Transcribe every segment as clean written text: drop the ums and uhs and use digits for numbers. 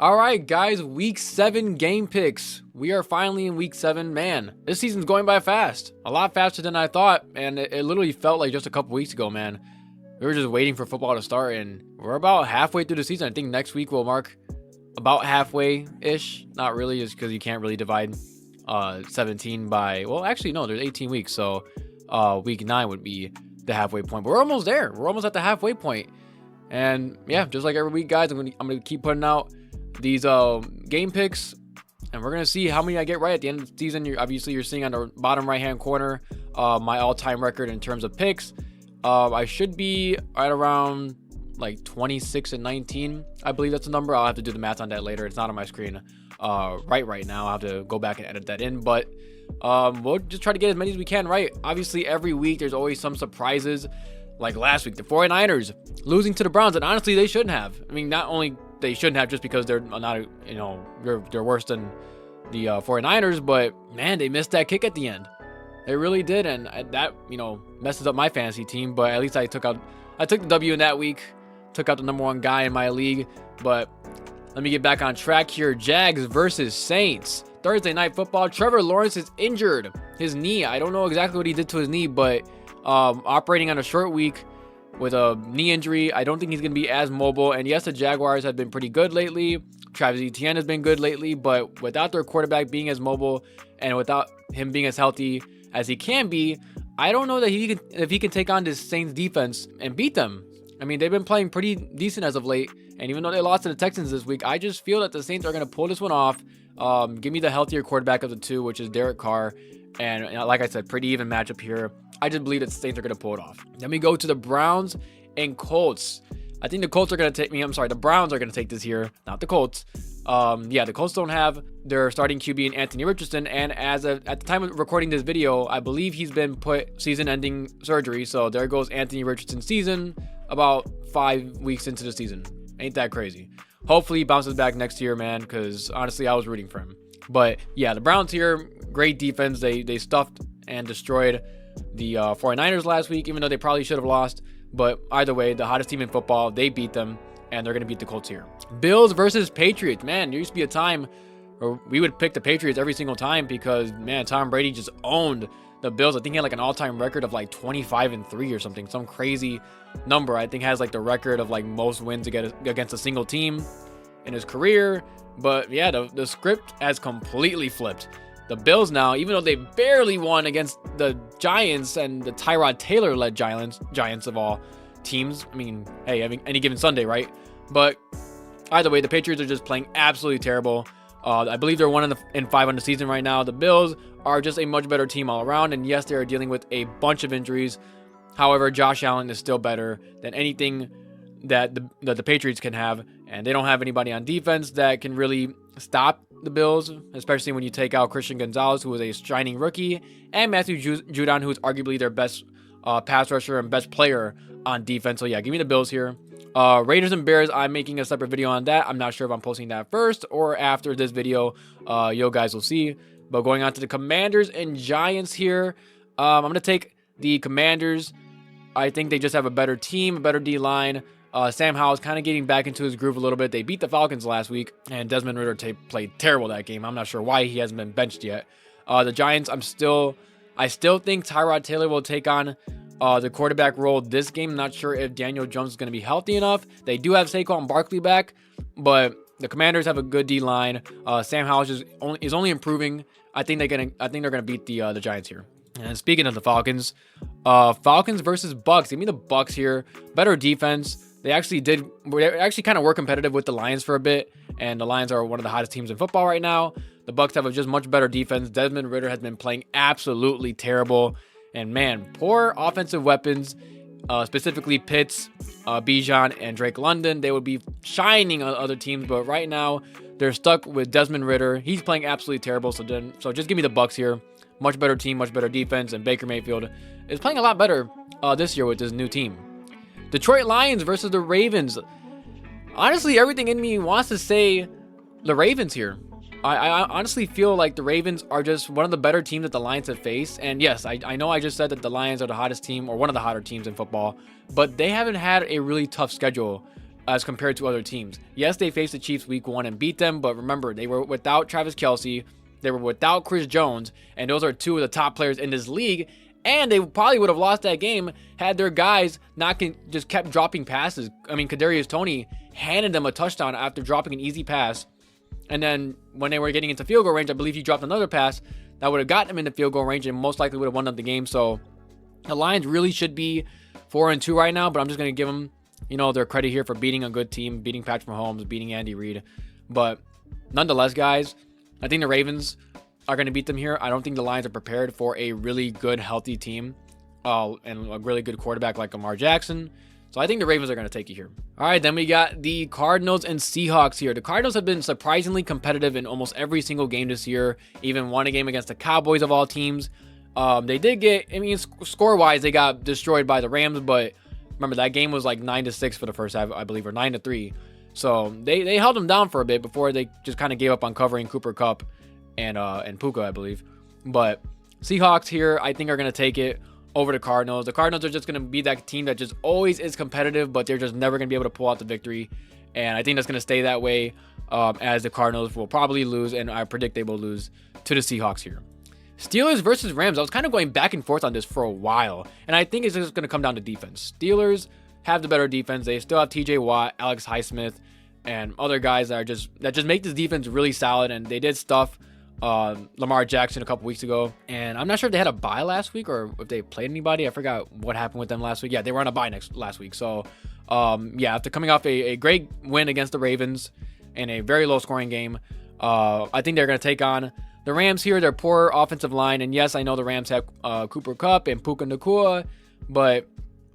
All right, guys, week 7 game picks. We are finally in week 7. Man, this season's going by fast. A lot faster than I thought, and it literally felt like just a couple weeks ago, man. We were just waiting for football to start, and we're about halfway through the season. I think next week will mark about halfway-ish. Not really, just because you can't really divide 17 by... Well, actually, no, there's 18 weeks, so week 9 would be the halfway point. But we're almost there. We're almost at the halfway point. And, yeah, just like every week, guys, I'm gonna keep putting out these game picks, and we're gonna see how many I get right at the end of the season. You're seeing on the bottom right hand corner my all-time record in terms of picks. I should be right around like 26-19. I believe that's the number. I'll have to do the math on that later. It's not on my screen right now. I'll have to go back and edit that in, but we'll just try to get as many as we can right. Obviously, every week there's always some surprises. Like last week, the 49ers losing to the Browns, and honestly, they shouldn't have. I mean, not only they shouldn't have just because they're not, they're worse than the 49ers, but man, they missed that kick at the end. They really did, and that, messes up my fantasy team, but at least I took the W in that week, took out the number 1 guy in my league. But let me get back on track here. Jags versus Saints. Thursday night football. Trevor Lawrence is injured. His knee, I don't know exactly what he did to his knee, but operating on a short week with a knee injury. I don't think he's going to be as mobile. And yes, the Jaguars have been pretty good lately. Travis Etienne has been good lately, but without their quarterback being as mobile and without him being as healthy as he can be, I don't know that if he can take on this Saints defense and beat them. I mean, they've been playing pretty decent as of late, and even though they lost to the Texans this week, I just feel that the Saints are going to pull this one off. Give me the healthier quarterback of the two, which is Derek Carr, and like I said, pretty even matchup here. I just believe that the Saints are going to pull it off. Then we go to the Browns and Colts. I think the Colts are going to take the Browns are going to take this here, not the Colts. The Colts don't have their starting QB in Anthony Richardson, and at the time of recording this video, I believe he's been put season-ending surgery, so there goes Anthony Richardson's season about 5 weeks into the season. Ain't that crazy? Hopefully he bounces back next year, man, because honestly, I was rooting for him. But yeah, the Browns here, great defense. They stuffed and destroyed the 49ers last week, even though they probably should have lost. But either way, the hottest team in football, they beat them, and they're going to beat the Colts here. Bills versus Patriots. Man, there used to be a time where we would pick the Patriots every single time because, man, Tom Brady just owned the Bills. I think he had like an all-time record of like 25-3 or something. Some crazy number. I think has like the record of like most wins against a single team in his career. But yeah, the script has completely flipped. The Bills now, even though they barely won against the Giants and the Tyrod Taylor-led Giants of all teams. I mean, hey, any given Sunday, right? But either way, the Patriots are just playing absolutely terrible. I believe they're 1-5 on the season right now. The Bills are just a much better team all around, and yes, they are dealing with a bunch of injuries. However, Josh Allen is still better than anything that the Patriots can have, and they don't have anybody on defense that can really stop the Bills, especially when you take out Christian Gonzalez, who is a shining rookie, and Matthew Judon, who is arguably their best pass rusher and best player on defense. So yeah, give me the Bills here. Raiders and Bears, I'm making a separate video on that. I'm not sure if I'm posting that first or after this video. You guys will see. But going on to the Commanders and Giants here, I'm going to take the Commanders. I think they just have a better team, a better D-line. Sam Howell's kind of getting back into his groove a little bit. They beat the Falcons last week, and Desmond Ridder played terrible that game. I'm not sure why he hasn't been benched yet. The Giants, I still think Tyrod Taylor will take on the quarterback role this game. I'm not sure if Daniel Jones is going to be healthy enough. They do have Saquon Barkley back, but the Commanders have a good D-line. Sam Howell is only improving. I think they're gonna beat the Giants here. And speaking of the Falcons, Falcons versus Bucks. Give me the Bucks here. Better defense. They actually kind of were competitive with the Lions for a bit, and the Lions are one of the hottest teams in football right now. The Bucks have a just much better defense. Desmond Ridder has been playing absolutely terrible, and man, poor offensive weapons, specifically Pitts, Bijan, and Drake London. They would be shining on other teams, but right now they're stuck with Desmond Ridder. He's playing absolutely terrible, so just give me the Bucks here. Much better team, much better defense, and Baker Mayfield is playing a lot better this year with his new team. Detroit Lions versus the Ravens. Honestly, everything in me wants to say the Ravens here. I honestly feel like the Ravens are just one of the better teams that the Lions have faced. And yes, I know I just said that the Lions are the hottest team or one of the hotter teams in football, but they haven't had a really tough schedule as compared to other teams. Yes, they faced the Chiefs week 1 and beat them, but remember, they were without Travis Kelce, they were without Chris Jones, and those are two of the top players in this league, and they probably would have lost that game had their guys just kept dropping passes. I mean, Kadarius Toney handed them a touchdown after dropping an easy pass, and then when they were getting into field goal range, I believe he dropped another pass that would have gotten them into field goal range and most likely would have won up the game. So the Lions really should be 4-2 right now, but I'm just going to give them, their credit here for beating a good team, beating Patrick Mahomes, beating Andy Reid. But nonetheless, guys, I think the Ravens are going to beat them here. I don't think the Lions are prepared for a really good, healthy team and a really good quarterback like Lamar Jackson. So I think the Ravens are going to take it here. All right, then we got the Cardinals and Seahawks here. The Cardinals have been surprisingly competitive in almost every single game this year, even won a game against the Cowboys of all teams. They did get, score-wise, they got destroyed by the Rams, but remember, that game was like 9-6 for the first half, I believe, or 9-3. So they held them down for a bit before they just kind of gave up on covering Cooper Kupp and Puka, I believe. But Seahawks here, I think, are going to take it over the Cardinals. The Cardinals are just going to be that team that just always is competitive, but they're just never going to be able to pull out the victory. And I think that's going to stay that way as the Cardinals will probably lose, and I predict they will lose to the Seahawks here. Steelers versus Rams. I was kind of going back and forth on this for a while, and I think it's just going to come down to defense. Steelers have the better defense. They still have TJ Watt, Alex Highsmith, and other guys that just make this defense really solid, and they did stuff Lamar Jackson a couple weeks ago, and I'm not sure if they had a bye last week or if they played anybody. I forgot what happened with them last week. Yeah, they were on a bye last week. So, after coming off a great win against the Ravens in a very low-scoring game, I think they're going to take on the Rams here. Their poor offensive line, and yes, I know the Rams have Cooper Kupp and Puka Nacua, but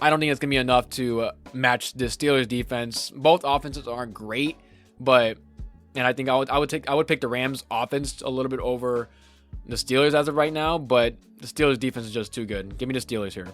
I don't think it's going to be enough to match the Steelers' defense. Both offenses aren't great, and I think I would pick the Rams offense a little bit over the Steelers as of right now, but the Steelers defense is just too good. Give me the Steelers here.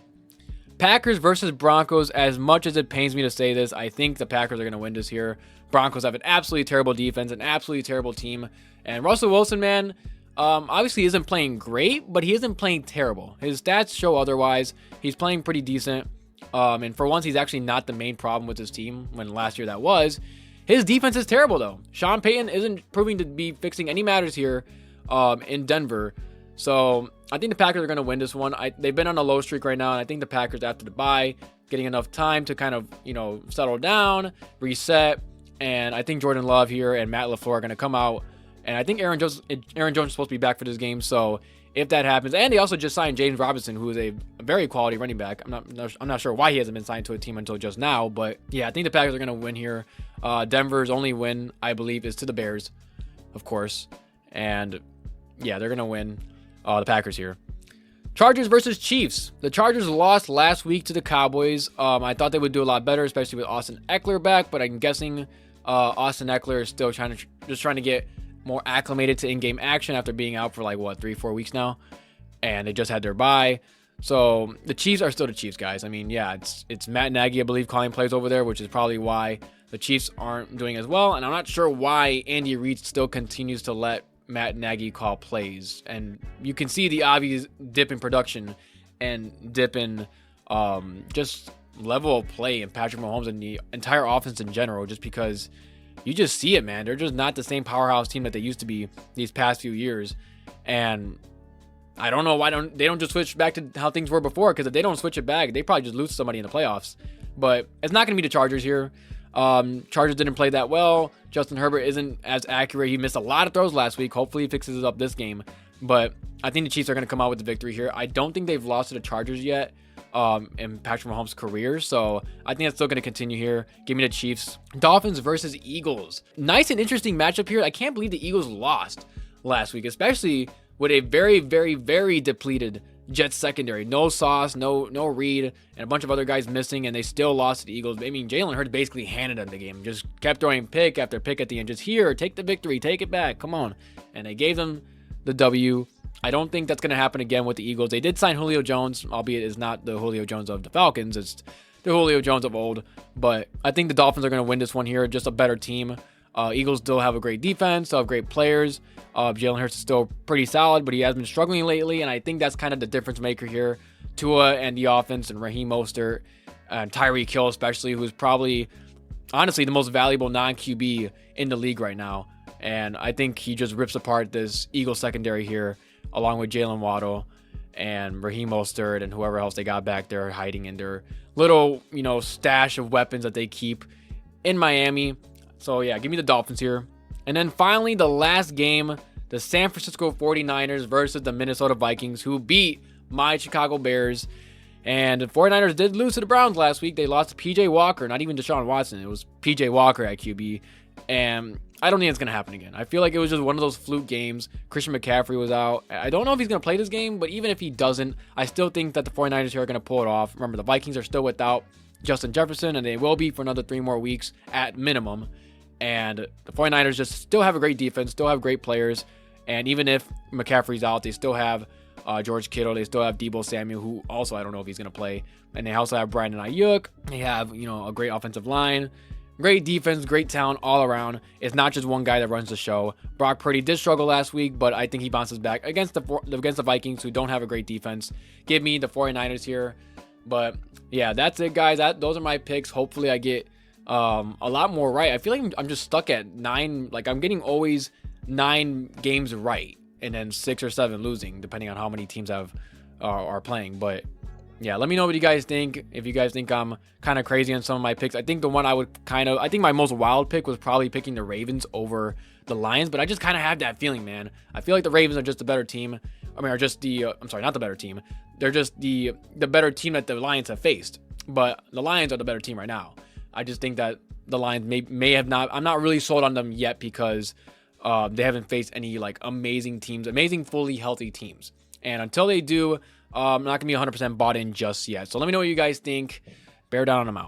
Packers versus Broncos. As much as it pains me to say this, I think the Packers are going to win this here. Broncos have an absolutely terrible defense, an absolutely terrible team, and Russell Wilson, man, obviously isn't playing great, but he isn't playing terrible. His stats show otherwise. He's playing pretty decent, and for once, he's actually not the main problem with his team when last year that was. His defense is terrible, though. Sean Payton isn't proving to be fixing any matters here in Denver. So I think the Packers are going to win this one. They've been on a low streak right now, and I think the Packers, after the bye, getting enough time to kind of, settle down, reset. And I think Jordan Love here and Matt LaFleur are going to come out. And I think Aaron Jones is supposed to be back for this game. So if that happens, and they also just signed James Robinson, who is a very quality running back. I'm not sure why he hasn't been signed to a team until just now, but yeah, I think the Packers are going to win here. Denver's only win, I believe, is to the Bears, of course, and yeah, they're going to win. The Packers here. Chargers versus Chiefs. The Chargers lost last week to the Cowboys. I thought they would do a lot better, especially with Austin Eckler back, but I'm guessing Austin Eckler is still trying to get more acclimated to in-game action after being out for 3-4 weeks now, and they just had their bye. So the Chiefs are still the Chiefs, guys. I mean, yeah, it's Matt Nagy, I believe, calling plays over there, which is probably why the Chiefs aren't doing as well. And I'm not sure why Andy Reid still continues to let Matt Nagy call plays. And you can see the obvious dip in production and dip in just level of play in Patrick Mahomes and the entire offense in general, just because you just see it, man. They're just not the same powerhouse team that they used to be these past few years. And I don't know why they don't just switch back to how things were before, because if they don't switch it back, they probably just lose somebody in the playoffs. But it's not going to be the Chargers here. Chargers didn't play that well. Justin Herbert isn't as accurate. He missed a lot of throws last week. Hopefully he fixes it up this game. But I think the Chiefs are going to come out with the victory here. I don't think they've lost to the Chargers yet in Patrick Mahomes' career. So I think that's still going to continue here. Give me the Chiefs. Dolphins versus Eagles. Nice and interesting matchup here. I can't believe the Eagles lost last week, especially with a very, very, very depleted Jets secondary. No Sauce, no Reed, and a bunch of other guys missing, and they still lost to the Eagles. I mean, Jalen Hurts basically handed them the game. Just kept throwing pick after pick at the end. Just here, take the victory, take it back, come on. And they gave them the W. I don't think that's going to happen again with the Eagles. They did sign Julio Jones, albeit it's not the Julio Jones of the Falcons. It's the Julio Jones of old. But I think the Dolphins are going to win this one here. Just a better team. Eagles still have a great defense, still have great players. Jalen Hurts is still pretty solid, but he has been struggling lately, and I think that's kind of the difference maker here. Tua and the offense, and Raheem Mostert, and Tyreek Hill especially, who's probably honestly the most valuable non-QB in the league right now. And I think he just rips apart this Eagles secondary here, along with Jalen Waddle and Raheem Mostert and whoever else they got back there hiding in their little, stash of weapons that they keep in Miami. So yeah, give me the Dolphins here. And then finally, the last game, the San Francisco 49ers versus the Minnesota Vikings, who beat my Chicago Bears. And the 49ers did lose to the Browns last week. They lost to PJ Walker, not even Deshaun Watson. It was PJ Walker at QB. And I don't think it's going to happen again. I feel like it was just one of those fluke games. Christian McCaffrey was out. I don't know if he's going to play this game, but even if he doesn't, I still think that the 49ers here are going to pull it off. Remember, the Vikings are still without Justin Jefferson, and they will be for another 3 more weeks at minimum. And the 49ers just still have a great defense, still have great players. And even if McCaffrey's out, they still have George Kittle. They still have Deebo Samuel, who also I don't know if he's going to play. And they also have Brandon Ayuk. They have, a great offensive line. Great defense, great talent all around. It's not just one guy that runs the show. Brock Purdy did struggle last week, but I think he bounces back against the Vikings, who don't have a great defense. Give me the 49ers here. But yeah, that's it, guys. Those are my picks. Hopefully I get a lot more right. I feel like I'm just stuck at 9. Like, I'm getting always 9 games right and then 6 or 7 losing, depending on how many teams are playing. But yeah, let me know what you guys think. If you guys think I'm kind of crazy on some of my picks. I think the one I think my most wild pick was probably picking the Ravens over the Lions, but I just kind of have that feeling, man. I feel like the Ravens are just a better team. Are just the, I'm sorry, not the better team. They're just the better team that the Lions have faced. But the Lions are the better team right now. I just think that the Lions may have not, I'm not really sold on them yet because they haven't faced any like amazing teams, amazing fully healthy teams. And until they do, I'm not going to be 100% bought in just yet. So let me know what you guys think. Bear down, I'm out.